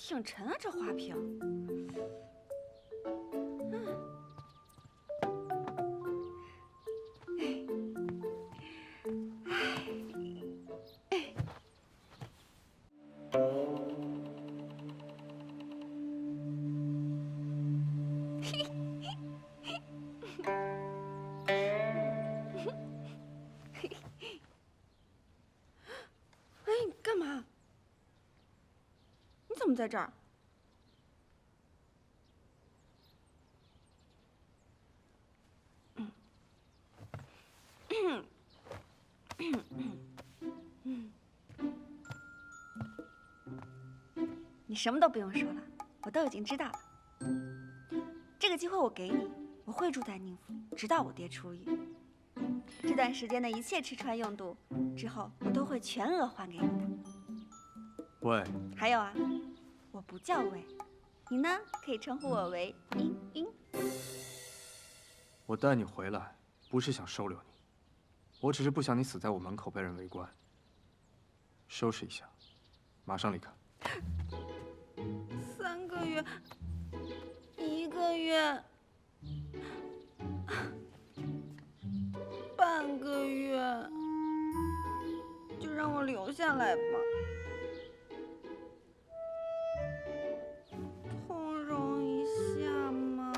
挺沉啊，这花瓶。哎，你干嘛？你怎么在这儿？你什么都不用说了，我都已经知道了。这个机会我给你，我会住在宁府，直到我爹出狱。这段时间的一切吃穿用度，之后我都会全额还给你的。喂，还有啊，我不叫魏，你呢可以称呼我为茵茵。我带你回来，不是想收留你，我只是不想你死在我门口被人围观。收拾一下，马上离开。3个月，1个月，半个月，就让我留下来吧。通融一下嘛。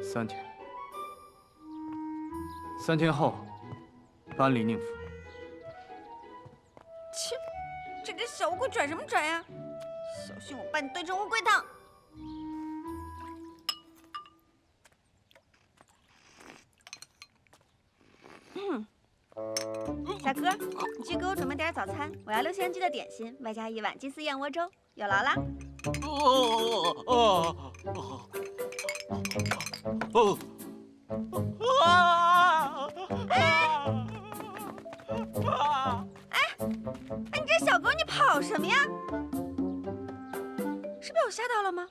3天，3天后搬离宁府。切，这只小乌龟拽什么拽呀？小心我把你炖成乌龟汤！小哥，你去给我准备点早餐，我要6仙居的点心，外加1碗金丝燕窝粥，有劳啦。哎，你这小狗，你跑什么呀？是被我吓到了吗？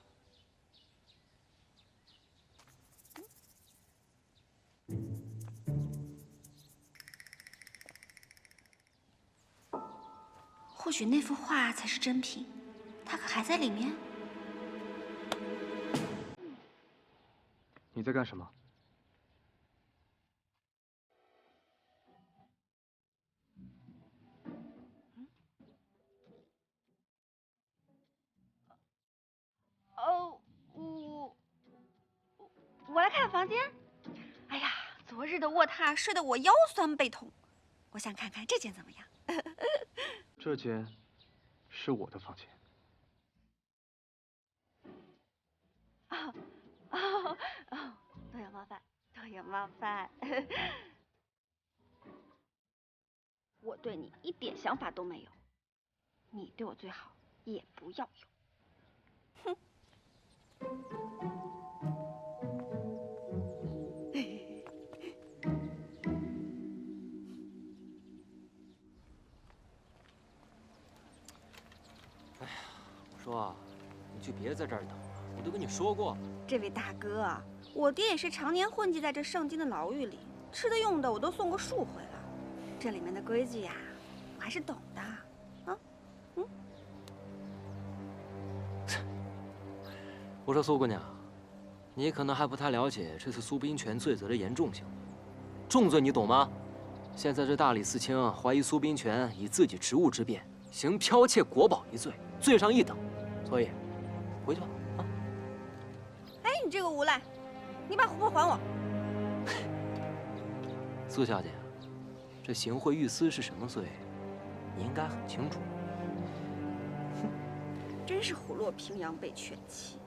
或许那幅画才是真品，它可还在里面。你在干什么？哦，我来看房间。哎呀，昨日的卧榻睡得我腰酸背痛，我想看看这间怎么样。这间是我的房间。多有冒犯，多有冒犯。我对你一点想法都没有，你对我最好也不要有。哼。我说啊，你就别在这儿等了，我都跟你说过了。这位大哥啊，我爹也是常年混迹在这上京的牢狱里，吃的用的我都送过数回了，这里面的规矩呀，我还是懂的。啊，我说苏姑娘，你可能还不太了解这次苏冰泉罪责的严重性。重罪你懂吗？现在这大理寺卿怀疑苏冰泉以自己职务之便行剽窃国宝一罪，罪上一等，所以回去吧。啊！哎，你这个无赖，你把琥珀还我！苏小姐，这行贿御私是什么罪？你应该很清楚。哼，真是虎落平阳被犬欺。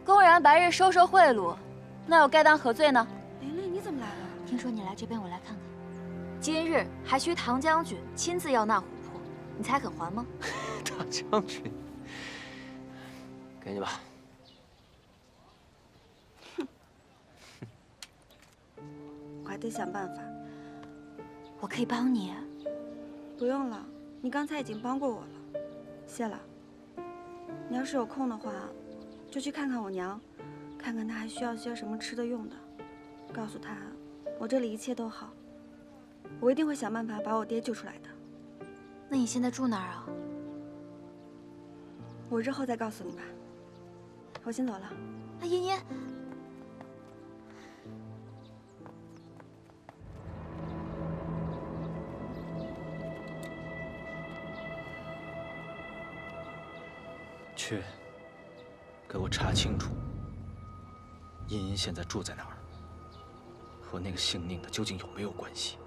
公然白日收受贿赂，那又该当何罪呢？琳琳，你怎么来了？听说你来这边，我来看看。今日还需唐将军亲自要纳琥珀，你才肯还吗？大将军，给你吧。哼，我还得想办法。我可以帮你。不用了，你刚才已经帮过我了，谢了。你要是有空的话，就去看看我娘，看看她还需要些什么吃的用的，告诉她，我这里一切都好，我一定会想办法把我爹救出来的。那你现在住哪儿啊？我日后再告诉你吧。我先走了。啊，茵茵，去，给我查清楚，茵茵现在住在哪儿，和那个姓宁的究竟有没有关系？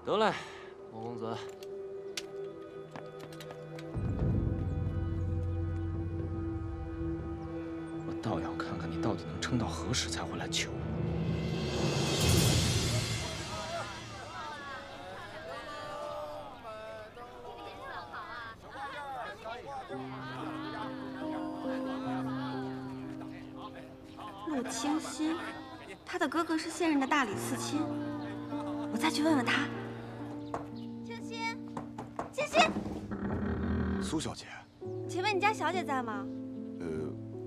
得嘞，莫公子。我倒要看看你到底能撑到何时才会来求我。陆清心，他的哥哥是现任的大理寺卿，我再去问问他。清心，清心，苏小姐，请问你家小姐在吗？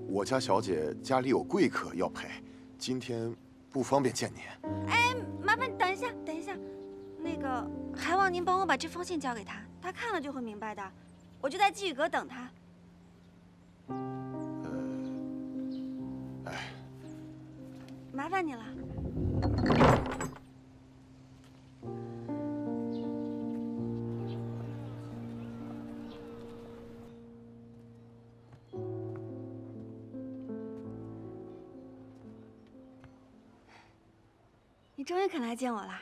我家小姐家里有贵客要陪，今天不方便见您。哎，麻烦等一下，等一下，那个还望您帮我把这封信交给他，他看了就会明白的。我就在寄语阁等他。麻烦你了。你终于肯来见我啦！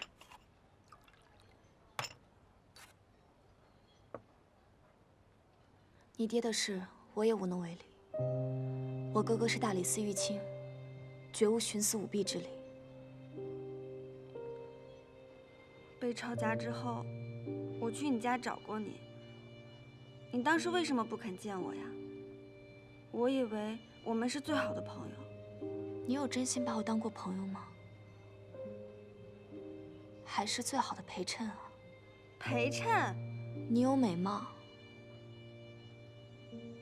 你爹的事我也无能为力。我哥哥是大理寺玉卿，绝无徇私舞弊之理。被抄家之后，我去你家找过你。你当时为什么不肯见我呀？我以为我们是最好的朋友。你有真心把我当过朋友吗？还是最好的陪衬啊？陪衬？你有美貌，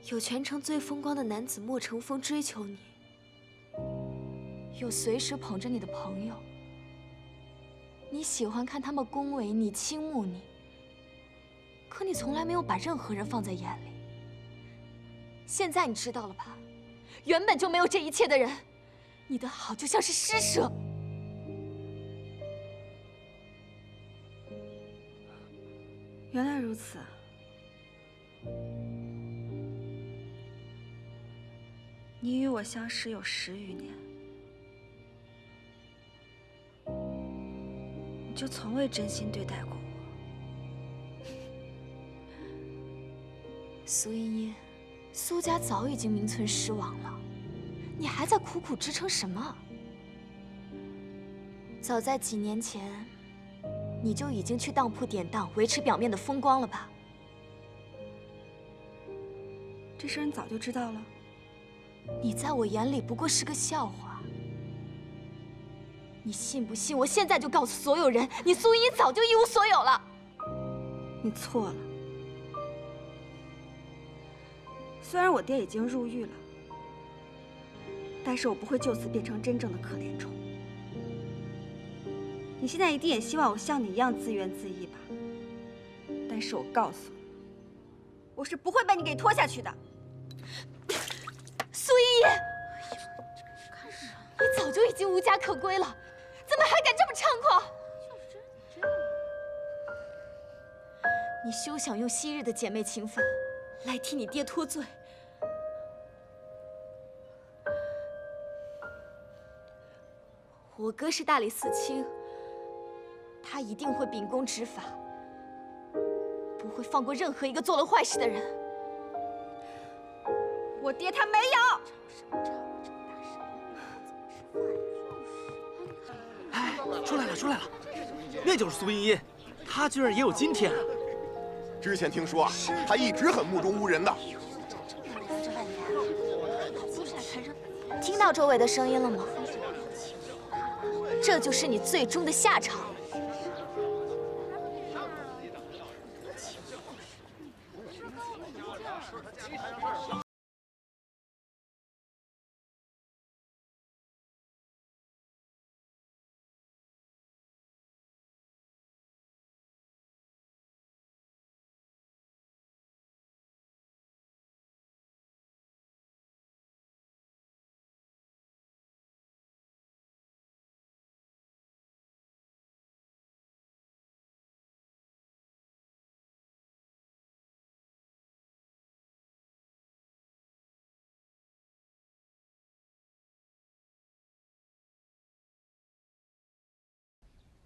有全城最风光的男子莫成风追求你，有随时捧着你的朋友。你喜欢看他们恭维你、倾慕你，可你从来没有把任何人放在眼里。现在你知道了吧？原本就没有这一切的人，你的好就像是施舍。原来如此。你与我相识有10余年，你就从未真心对待过我。苏茵茵，苏家早已经名存实亡了，你还在苦苦支撑什么？早在几年前，你就已经去当铺典当，维持表面的风光了吧？这事儿你早就知道了。你在我眼里不过是个笑话。你信不信？我现在就告诉所有人，你苏茵茵早就一无所有了。你错了。虽然我爹已经入狱了，但是我不会就此变成真正的可怜虫。你现在一定也希望我像你一样自怨自艾吧？但是我告诉你，我是不会被你给拖下去的。苏茵茵，你早就已经无家可归了，怎么还敢这么猖狂？你休想用昔日的姐妹情分来替你爹脱罪。我哥是大理寺卿，他一定会秉公执法，不会放过任何一个做了坏事的人。我爹他没有。哎，出来了，出来了，那就是苏茵茵，她居然也有今天啊！之前听说啊，他一直很目中无人的。听到周围的声音了吗？这就是你最终的下场。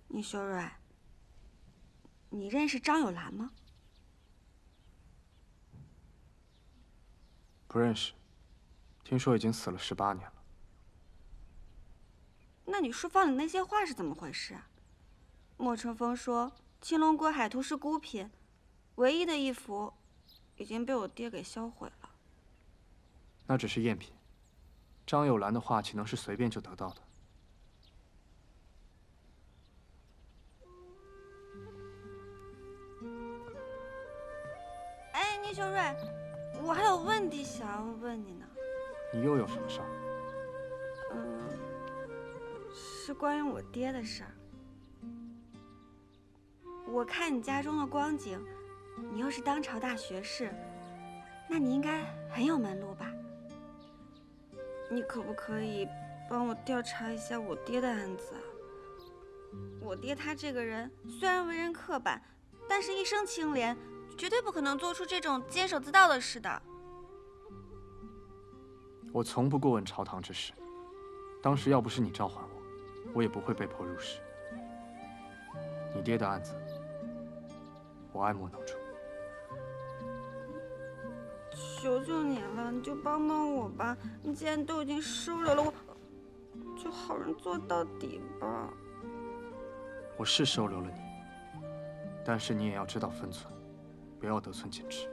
宁修睿，你认识张有兰吗？不认识，听说已经死了18年了。那你书房里那些画是怎么回事啊？莫成风说青龙国海图是孤品，唯一的一幅已经被我爹给销毁了。那只是赝品，张有兰的画岂能是随便就得到的？哎，宁修睿，我还有问题想要问你呢。你又有什么事儿？是关于我爹的事儿。我看你家中的光景，你又是当朝大学士，那你应该很有门路吧？你可不可以帮我调查一下我爹的案子啊？我爹他这个人虽然为人刻板，但是一生清廉，绝对不可能做出这种监守自盗的事的。我从不过问朝堂之事，当时要不是你召唤我，我也不会被迫入室。你爹的案子，我爱莫能助。求求你了，你就帮帮我吧！你既然都已经收留了我，就好人做到底吧。我是收留了你，但是你也要知道分寸，不要得寸进尺。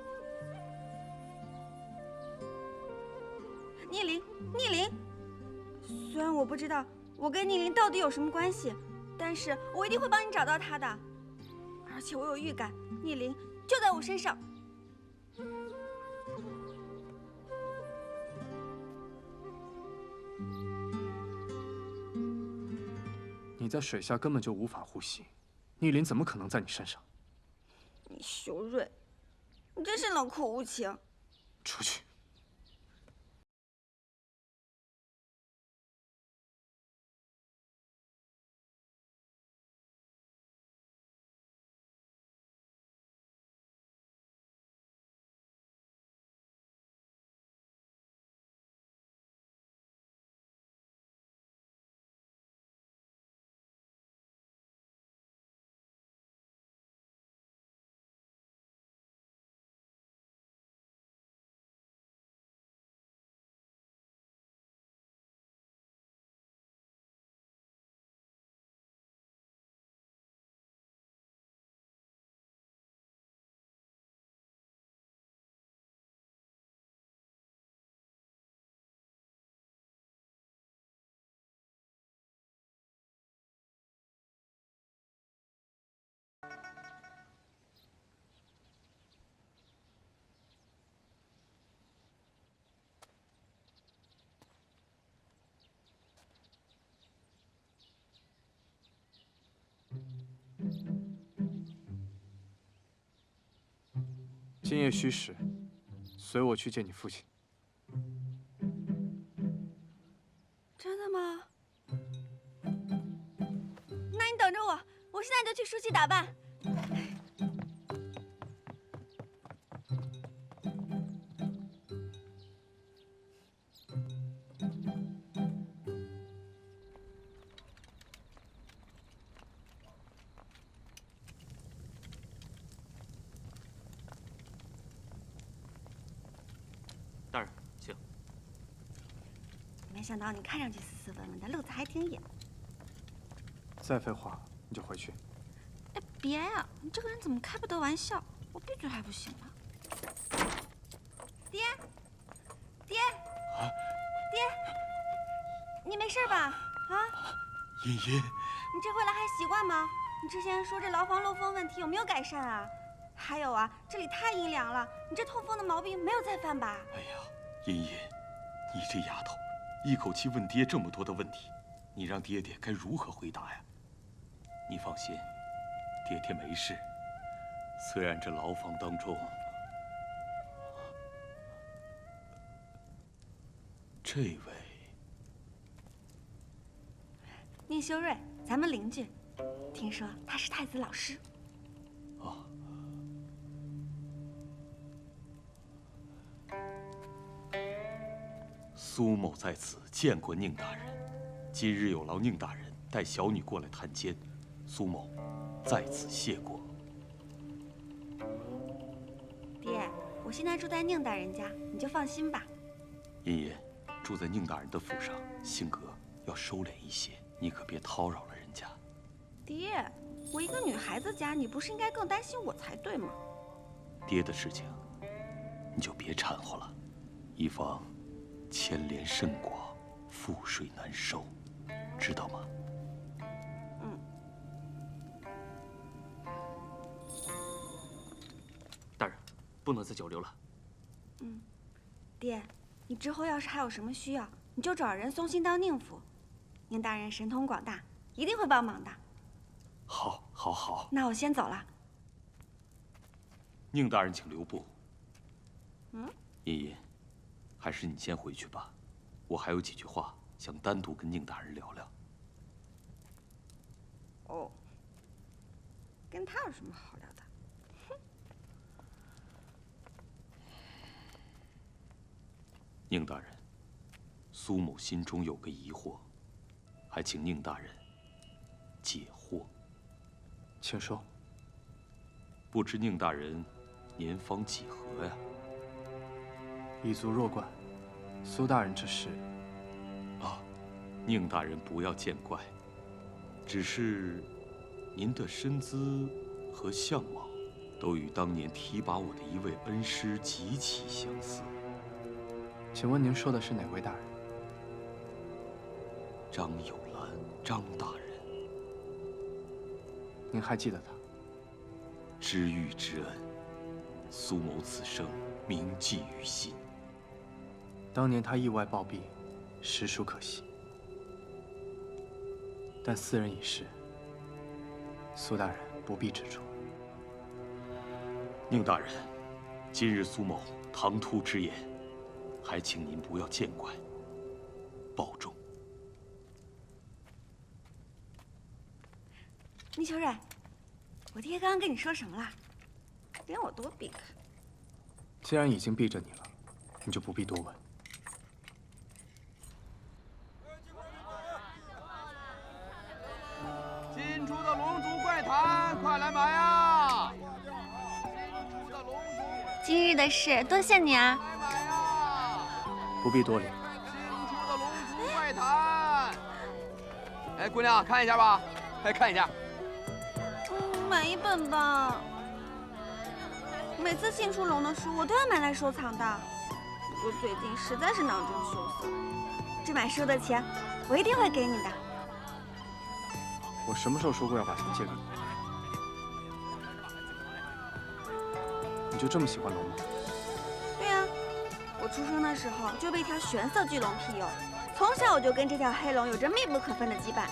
逆鳞，逆鳞！虽然我不知道我跟逆鳞到底有什么关系，但是我一定会帮你找到他的。而且我有预感，逆鳞就在我身上。你在水下根本就无法呼吸，逆鳞怎么可能在你身上？你修睿，你真是冷酷无情！出去！今夜戌时，随我去见你父亲。真的吗？那你等着我，我现在就去梳洗打扮。大人，请。没想到你看上去斯斯文文的，路子还挺野。再废话，你就回去。哎，别呀！你这个人怎么开不得玩笑？我闭嘴还不行吗？爹，爹，爹，你没事吧？啊？茵茵，你这回来还习惯吗？你之前说这牢房漏风问题有没有改善啊？还有啊，这里太阴凉了，你这痛风的毛病没有再犯吧？哎呀，茵茵，你这丫头，一口气问爹这么多的问题，你让爹爹该如何回答呀？你放心，爹爹没事。虽然这牢房当中，这位宁修睿，咱们邻居，听说他是太子老师。啊，苏某在此见过宁大人，今日有劳宁大人带小女过来探监，苏某在此谢过。爹，我现在住在宁大人家，你就放心吧。茵茵，住在宁大人的府上，性格要收敛一些，你可别叨扰了人家。爹，我一个女孩子家，你不是应该更担心我才对吗？爹的事情，你就别掺和了，以防牵连甚广，覆水难收，知道吗？大人，不能再久留了。爹，你之后要是还有什么需要，你就找人送信到宁府，宁大人神通广大，一定会帮忙的。好，好，好。那我先走了。宁大人请留步。嗯，茵茵，还是你先回去吧，我还有几句话想单独跟宁大人聊聊。哦，跟他有什么好聊的？宁大人，苏某心中有个疑惑，还请宁大人解惑。请说。不知宁大人年方几何呀？一足弱冠，苏大人之事。啊，宁大人不要见怪，只是您的身姿和相貌，都与当年提拔我的一位恩师极其相似。请问您说的是哪位大人？张有兰，张大人。您还记得他？知遇之恩，苏某此生铭记于心。当年他意外暴毙，实属可惜。但斯人已逝，苏大人不必执着。宁大人，今日苏某唐突之言，还请您不要见怪，保重。宁秋瑞，我爹刚刚跟你说什么了？连我都避开。既然已经逼着你了，你就不必多问。新出的龙族怪谈，快来买啊！新出的龙族，今日的事，多谢你啊！买啊！不必多礼。新出的龙族怪谈，哎，姑娘看一下吧，哎，看一下。买一本吧。每次新出笼的书，我都要买来收藏的。不过最近实在是囊中羞涩，这买书的钱，我一定会给你的。我什么时候说过要把钱借给你？你就这么喜欢龙吗？对呀，我出生的时候就被一条玄色巨龙庇佑，从小我就跟这条黑龙有着密不可分的羁绊。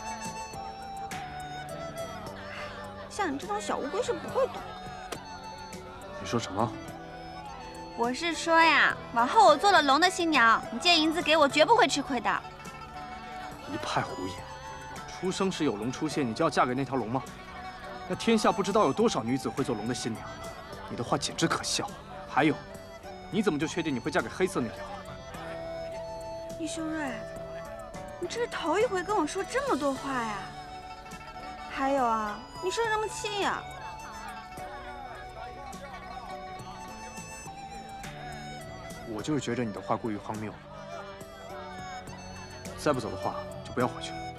像你这种小乌龟是不会懂的。你说什么？我是说呀，往后我做了龙的新娘，你借银子给我绝不会吃亏的。一派胡言！出生时有龙出现，你就要嫁给那条龙吗？那天下不知道有多少女子会做龙的新娘，你的话简直可笑。还有，你怎么就确定你会嫁给黑色那条？易修睿，你这是头一回跟我说这么多话呀。还有啊，你生什么气呀？我就是觉着你的话过于荒谬了。再不走的话，就不要回去了。